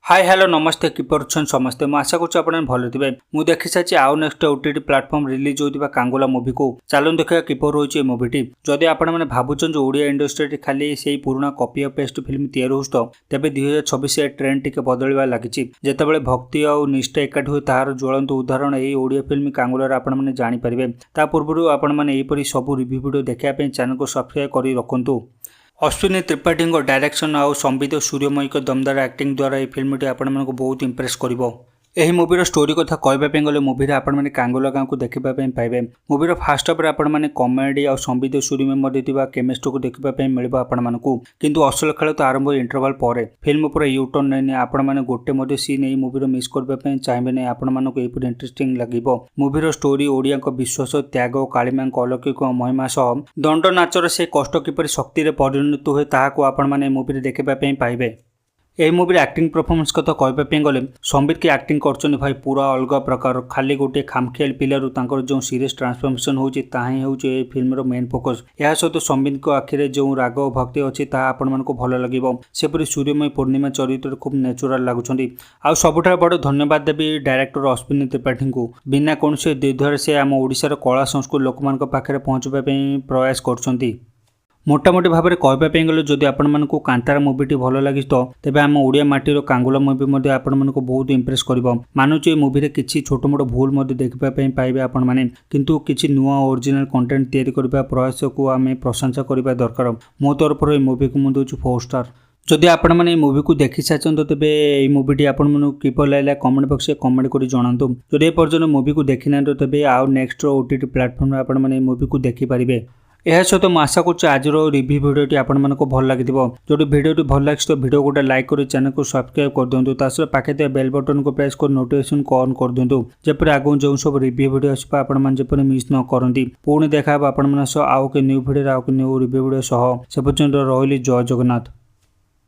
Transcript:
Hi hello नमस्ते किपर समस्ते मुझे आशा करूँ आप भल थे मुझे देखी सारी आउ नेक्स्ट ओटीटी प्लाटफर्म रिलीज होता कांगुला मुवी को चलूँ देखा किपर रही मुवीटी जदि आपण मैंने भावुन ओडिया इंडस्ट्री खाली से पुराना कॉपी और पेस्ट फिल्म तैयारी हो तेज 2026 ट्रेंड टी बदलवा लगी जितेबाला भक्ति और निष्ठा एकाठी हुए तार ज्वलंत उदाहरण यही ओडिया फिल्म कांगुलार आपने जानीपारे ता पूर्व आपरी सब रिव्यू वीडियो देखापी चैनल को सब्सक्राइब कर रखु। अश्विनी त्रिपाठी डायरेक्शन आउ संबित सूर्यमयी दमदार एक्टिंग द्वारा यह फिल्मटी आपण बहुत इम्प्रेस करिवो। एही मूवीर स्टोरी कथा कहवाई गले मूवी आपण मैंने कांगुला गाँव को देखापी पाइबे। मूवीर फास्ट हाफ आपण मैंने कमेडी और संबित सूर्यमयी मध्य केमिस्ट्री को देखापी मिल आपको किंतु असल खेल तो आरंभ इंटरवल पर फिल्म पूरा यूटर्न नहीं आपण मैंने गोटे सीन यही मूवीर मिस करने चाहिए नहीं आपण को यहपरी इंटरेस्टिंग लगे। मूवीर स्टोरी ओडिया विश्वास त्याग कालीमा अलौकिक महिमा सह दंड नाचर से कष्ट किपर शक्ति परिणत हुए ताकू आपण मैंने मूवी देखापी पाइबे। यही मूवी एक्टिंग परफॉर्मेंस कथा कहवाई गले संबित की एक्टिंग कर भाई पूरा अलग प्रकार खाली गोटे खामखियाल पिलारू जो सीरीयस ट्रांसफॉर्मेशन होची ताही होची ए फिल्म मेन फोकस। यह सहित संबित को आखिरे जो राग और भक्ति अच्छी ता आपण मानक भल लगे सेपरी सूर्यमयी पूर्णिमा चरित्र खूब नेचुराल लगुंट। आ सबुठ बड़ धन्यवाद देवी डायरेक्टर अश्विनी त्रिपाठी को बिना कौन द्विधार से आम ओडिशार कला संस्कृति लोक मान पाखे पहुँचापी प्रयास कर मोटामोटी भाव में कहवाई गले जदि आपण कांतारा मूवीटी भल लगी तो तेज आम ओडिया माटीर कांगुला मूवी आपण बहुत इम्प्रेस कर मानुचे मूवी किसी छोट मोट भूल देखापी पाइबे आपण मैंने किंतु किसी नुआ ओरिजिनल कंटेंट तैयारी करने प्रयास को आम प्रशंसा करने दरकार। मो तरफ मूवी को मुझे 4 स्टार। जदि आपण मैंने मूवी को देखी सारी तो तेज ये मूवीटी आपण किपर लगे कमेंट बॉक्स में कमेंट कर जनातु। जदि एपर्यंत मूवी को देखी ना तो तेज आउ नेक्स्ट ओटीटी प्लाटफर्म आपण मैंने मूवी को देखिपारे। यह सहित मुझे आशा करुँ आज रिव्यू भिडियोटी आपको भल लगी जो भिडियोटी भल लगी तो भिडियो गोटे लाइक कर चैनल को सब्सक्राइब कर दिंतु तासह पाखे बेल बटन को प्रेस कर नोटिफिकेशन को ऑन कर दिंतु जपर आगू जो सब रिव्यू भिडियो आसपा आपपर मिस न करती। पुणी देखा आप आउ के न्यू भिडियो आउ के न्यू रिव्यू भिडियो सह से पर्यंत रही जय जगन्नाथ।